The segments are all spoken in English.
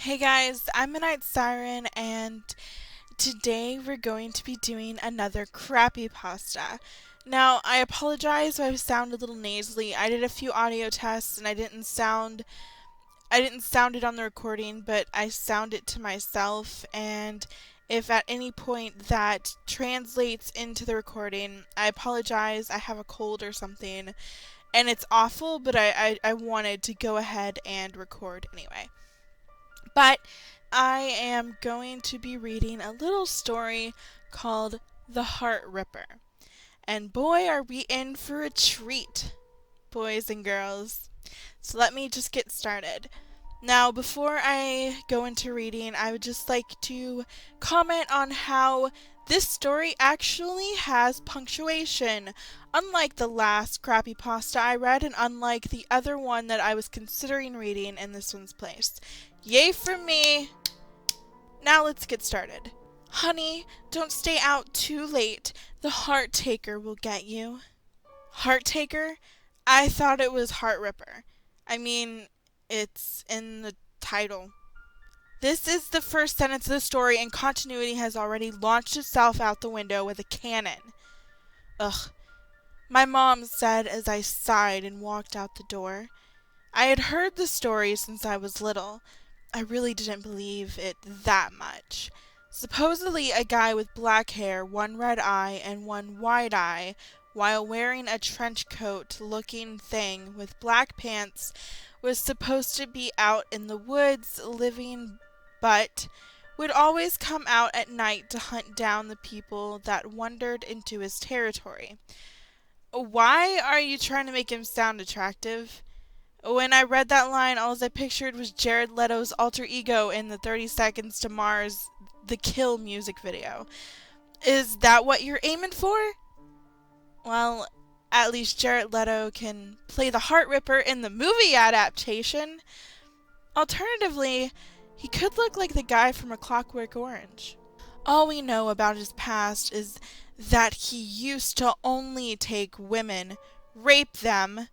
Hey guys, I'm a Night Siren, and today we're going to be doing another Crappypasta. Now, I apologize if I sound a little nasally. I did a few audio tests and I didn't sound it on the recording, but I sound it to myself, and if at any point that translates into the recording, I apologize. I have a cold or something, and it's awful, but I wanted to go ahead and record anyway. But I am going to be reading a little story called The Heart Ripper. And boy, are we in for a treat, boys and girls. So let me just get started. Now, before I go into reading, I would just like to comment on how this story actually has punctuation, unlike the last Crappypasta I read and unlike the other one that I was considering reading in this one's place. Yay for me! Now let's get started. Honey, don't stay out too late. The heart taker will get you. Heart taker? I thought it was heart ripper. I mean, it's in the title. This is the first sentence of the story, and continuity has already launched itself out the window with a cannon. Ugh. My mom said as I sighed and walked out the door. I had heard the story since I was little. I really didn't believe it that much. Supposedly a guy with black hair, one red eye, and one white eye, while wearing a trench coat looking thing with black pants, was supposed to be out in the woods living, but would always come out at night to hunt down the people that wandered into his territory. Why are you trying to make him sound attractive? When I read that line, all I pictured was Jared Leto's alter ego in the 30 Seconds to Mars The Kill music video. Is that what you're aiming for? Well, at least Jared Leto can play the Heart Ripper in the movie adaptation. Alternatively, he could look like the guy from A Clockwork Orange. All we know about his past is that he used to only take women, rape them,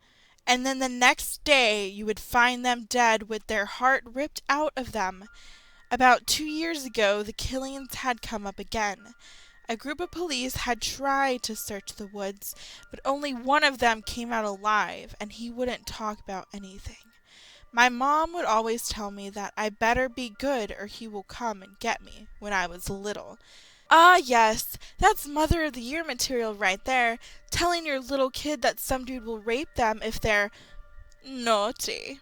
and then the next day you would find them dead with their heart ripped out of them. About 2 years ago, the killings had come up again. A group of police had tried to search the woods, but only one of them came out alive, and he wouldn't talk about anything. My mom would always tell me that I better be good or he will come and get me when I was little. Ah, yes, that's Mother of the Year material right there, telling your little kid that some dude will rape them if they're naughty.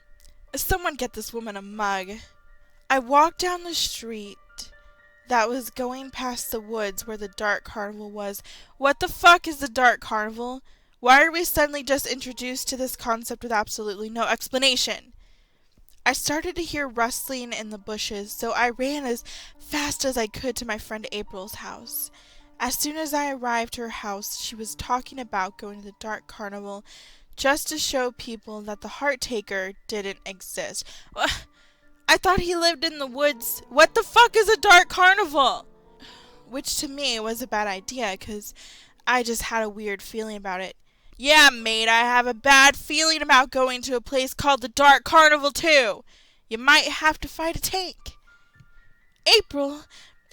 Someone get this woman a mug. I walked down the street that was going past the woods where the dark carnival was. What the fuck is the dark carnival? Why are we suddenly just introduced to this concept with absolutely no explanation? I started to hear rustling in the bushes, so I ran as fast as I could to my friend April's house. As soon as I arrived to her house, she was talking about going to the dark carnival just to show people that the heart taker didn't exist. I thought he lived in the woods. What the fuck is a dark carnival? Which to me was a bad idea, because I just had a weird feeling about it. Yeah, mate, I have a bad feeling about going to a place called the Dark Carnival, too. You might have to fight a tank. April,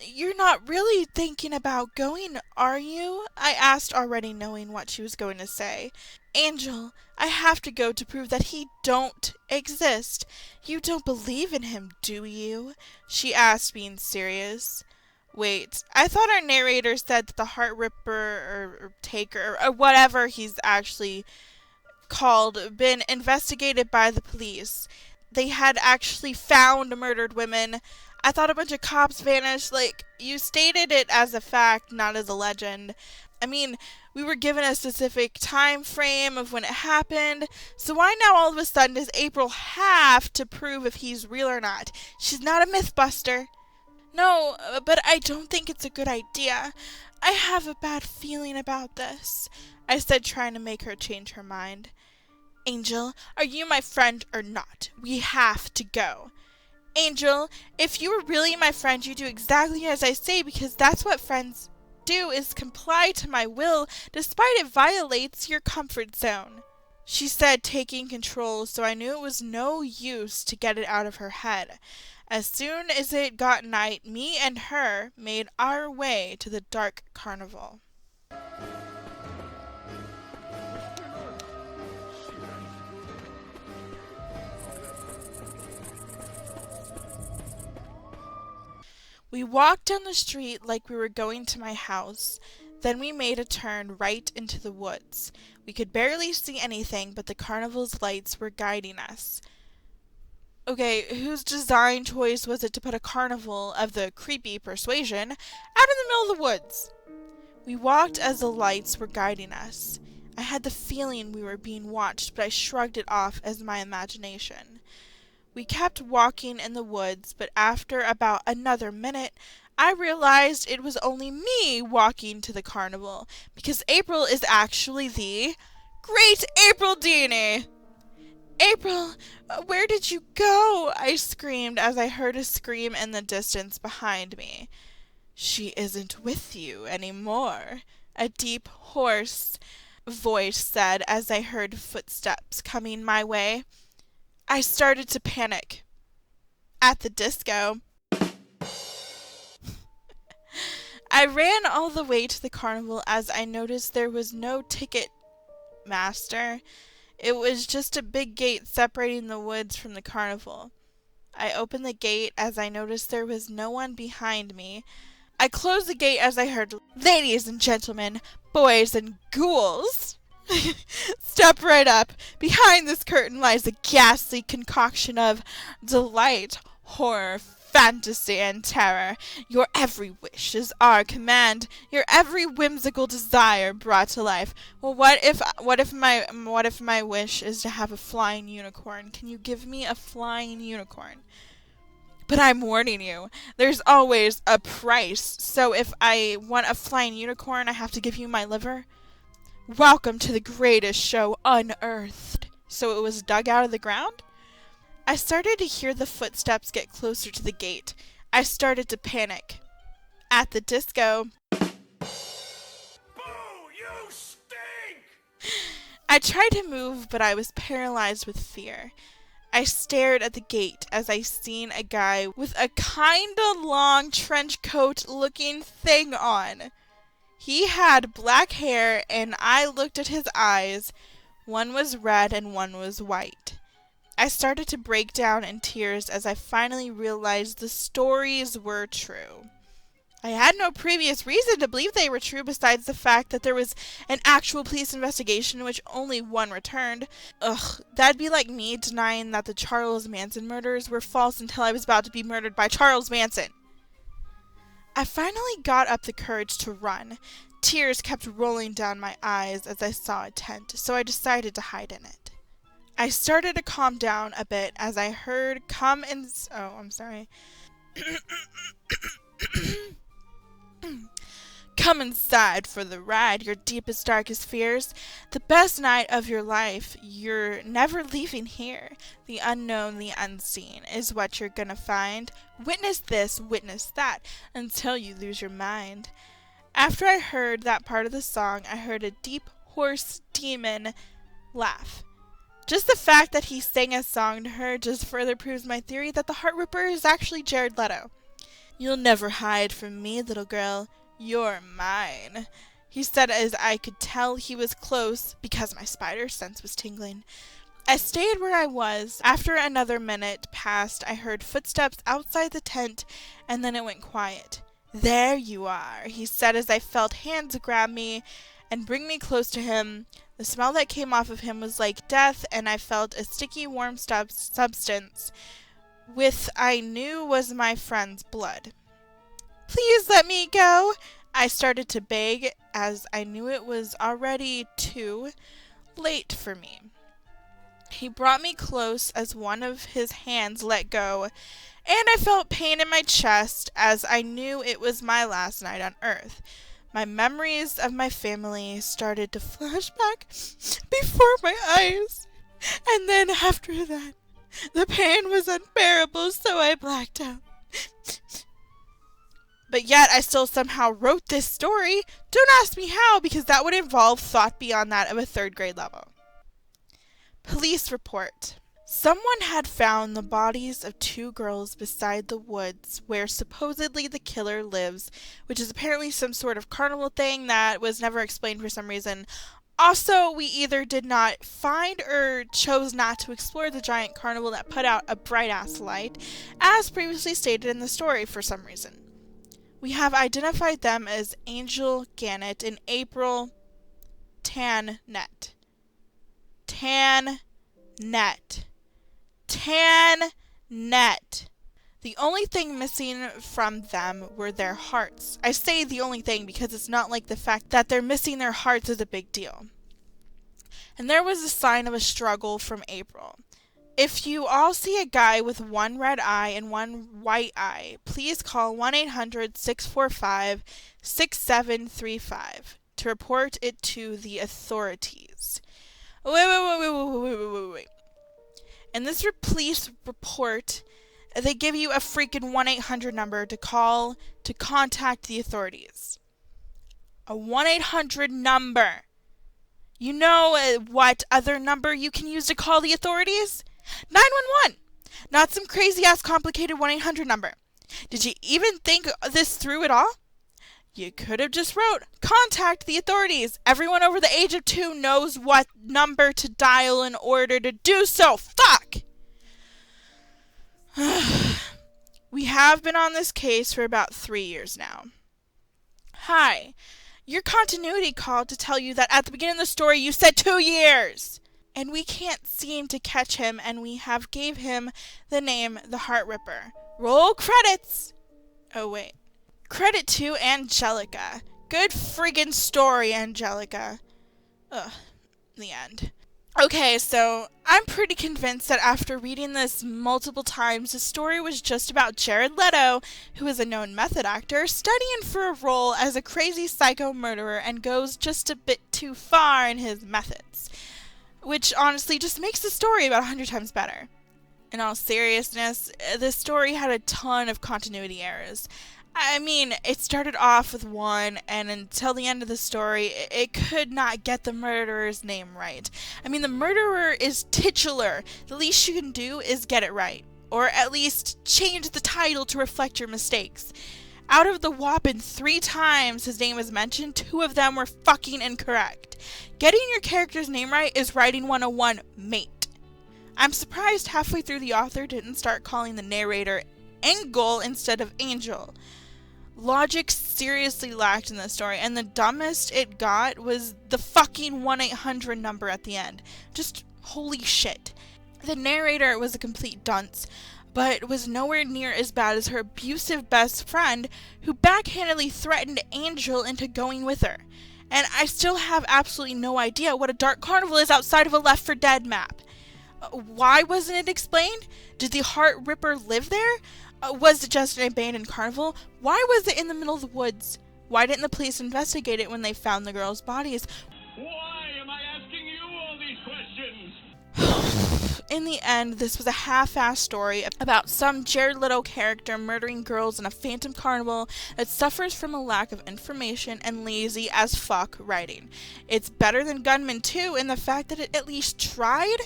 you're not really thinking about going, are you? I asked, already knowing what she was going to say. Angel, I have to go to prove that he don't exist. You don't believe in him, do you? She asked, being serious. Wait, I thought our narrator said that the Heart Ripper or Taker or whatever he's actually called been investigated by the police. They had actually found murdered women. I thought a bunch of cops vanished. Like, you stated it as a fact, not as a legend. I mean, we were given a specific time frame of when it happened, so why now all of a sudden does April have to prove if he's real or not? She's not a mythbuster. No, but I don't think it's a good idea. I have a bad feeling about this, I said, trying to make her change her mind. Angel, are you my friend or not? We have to go. Angel, if you were really my friend, you'd do exactly as I say, because that's what friends do, is comply to my will, despite it violates your comfort zone. She said, taking control, so I knew it was no use to get it out of her head. As soon as it got night, me and her made our way to the dark carnival. We walked down the street like we were going to my house. Then we made a turn right into the woods. We could barely see anything, but the carnival's lights were guiding us. Okay, whose design choice was it to put a carnival of the creepy persuasion out in the middle of the woods? We walked as the lights were guiding us. I had the feeling we were being watched, but I shrugged it off as my imagination. We kept walking in the woods, but after about another minute, I realized it was only me walking to the carnival, because April is actually the Great April Dini! April, where did you go? I screamed as I heard a scream in the distance behind me. She isn't with you anymore, a deep, hoarse voice said as I heard footsteps coming my way. I started to panic. At the disco, I ran all the way to the carnival as I noticed there was no ticket master. It was just a big gate separating the woods from the carnival. I opened the gate as I noticed there was no one behind me. I closed the gate as I heard, "Ladies and gentlemen, boys and ghouls, step right up. Behind this curtain lies a ghastly concoction of delight, horror, fantasy, and terror. Your every wish is our command, your every whimsical desire brought to life." Well, what if my wish is to have a flying unicorn? Can you give me a flying unicorn? But I'm warning you, there's always a price. So if I want a flying unicorn, I have to give you my liver? Welcome to the greatest show unearthed. So it was dug out of the ground? I started to hear the footsteps get closer to the gate. I started to panic. At the disco, "Boo, you stink!" I tried to move, but I was paralyzed with fear. I stared at the gate as I seen a guy with a kinda long trench coat looking thing on. He had black hair, and I looked at his eyes. One was red and one was white. I started to break down in tears as I finally realized the stories were true. I had no previous reason to believe they were true besides the fact that there was an actual police investigation in which only one returned. Ugh, that'd be like me denying that the Charles Manson murders were false until I was about to be murdered by Charles Manson. I finally got up the courage to run. Tears kept rolling down my eyes as I saw a tent, so I decided to hide in it. I started to calm down a bit as I heard come inside for the ride, your deepest, darkest fears. The best night of your life. You're never leaving here. The unknown, the unseen is what you're gonna find. Witness this, witness that, until you lose your mind. After I heard that part of the song, I heard a deep, hoarse demon laugh. Just the fact that he sang a song to her just further proves my theory that the Heart Ripper is actually Jared Leto. "You'll never hide from me, little girl. You're mine," he said as I could tell he was close because my spider sense was tingling. I stayed where I was. After another minute passed, I heard footsteps outside the tent, and then it went quiet. "There you are," he said as I felt hands grab me and bring me close to him. The smell that came off of him was like death, and I felt a sticky, warm substance, which I knew was my friend's blood. "Please let me go," I started to beg, as I knew it was already too late for me. He brought me close as one of his hands let go, and I felt pain in my chest as I knew it was my last night on Earth. My memories of my family started to flash back before my eyes, and then after that, the pain was unbearable, so I blacked out. But yet I still somehow wrote this story. Don't ask me how, because that would involve thought beyond that of a 3rd grade level. Police report. Someone had found the bodies of two girls beside the woods where supposedly the killer lives, which is apparently some sort of carnival thing that was never explained for some reason. Also, we either did not find or chose not to explore the giant carnival that put out a bright-ass light, as previously stated in the story for some reason. We have identified them as Angel Gannett and April Tannet. Tannet. The only thing missing from them were their hearts. I say the only thing because it's not like the fact that they're missing their hearts is a big deal. And there was a sign of a struggle from April. If you all see a guy with one red eye and one white eye, please call 1-800-645-6735 to report it to the authorities. Wait. In this police report, they give you a freaking 1-800 number to call to contact the authorities. A 1-800 number. You know what other number you can use to call the authorities? 911. Not some crazy-ass complicated 1-800 number. Did you even think this through at all? You could have just wrote, contact the authorities. Everyone over the age of 2 knows what number to dial in order to do so. Fuck! We have been on this case for about 3 years now. Hi. Your continuity called to tell you that at the beginning of the story you said 2 years! And we can't seem to catch him, and we have gave him the name The Heart Ripper. Roll credits! Oh, wait. Credit to Angelica. Good friggin' story, Angelica. Ugh. The end. Okay, so I'm pretty convinced that after reading this multiple times, the story was just about Jared Leto, who is a known method actor, studying for a role as a crazy psycho murderer and goes just a bit too far in his methods. Which honestly just makes the story about 100 times better. In all seriousness, this story had a ton of continuity errors. I mean, it started off with one, and until the end of the story, it could not get the murderer's name right. I mean, the murderer is titular. The least you can do is get it right. Or at least change the title to reflect your mistakes. Out of the whopping 3 times his name was mentioned, 2 of them were fucking incorrect. Getting your character's name right is writing 101, mate. I'm surprised halfway through the author didn't start calling the narrator Engel instead of Angel. Logic seriously lacked in this story, and the dumbest it got was the fucking 1-800 number at the end. Just holy shit. The narrator was a complete dunce, but was nowhere near as bad as her abusive best friend who backhandedly threatened Angel into going with her. And I still have absolutely no idea what a dark carnival is outside of a Left 4 Dead map. Why wasn't it explained? Did the Heart Ripper live there? Was it just an abandoned carnival? Why was it in the middle of the woods? Why didn't the police investigate it when they found the girls' bodies? Why am I asking you all these questions? In the end, this was a half-assed story about some Jared Leto character murdering girls in a phantom carnival that suffers from a lack of information and lazy as fuck writing. It's better than Gunman 2 in the fact that it at least tried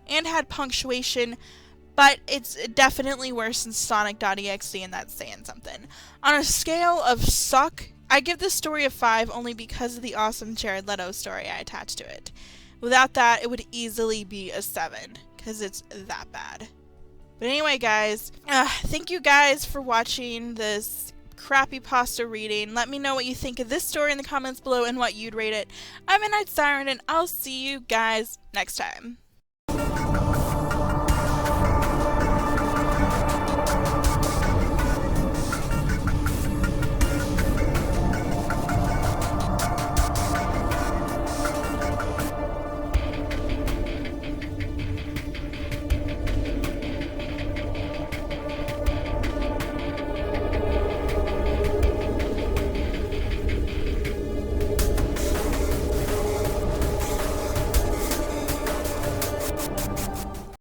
and had punctuation, but it's definitely worse than Sonic.exe, and that's saying something. On a scale of suck, I give this story a 5 only because of the awesome Jared Leto story I attached to it. Without that, it would easily be a 7, because it's that bad. But anyway, guys, thank you guys for watching this Crappypasta reading. Let me know what you think of this story in the comments below and what you'd rate it. I'm Midnight Siren, and I'll see you guys next time.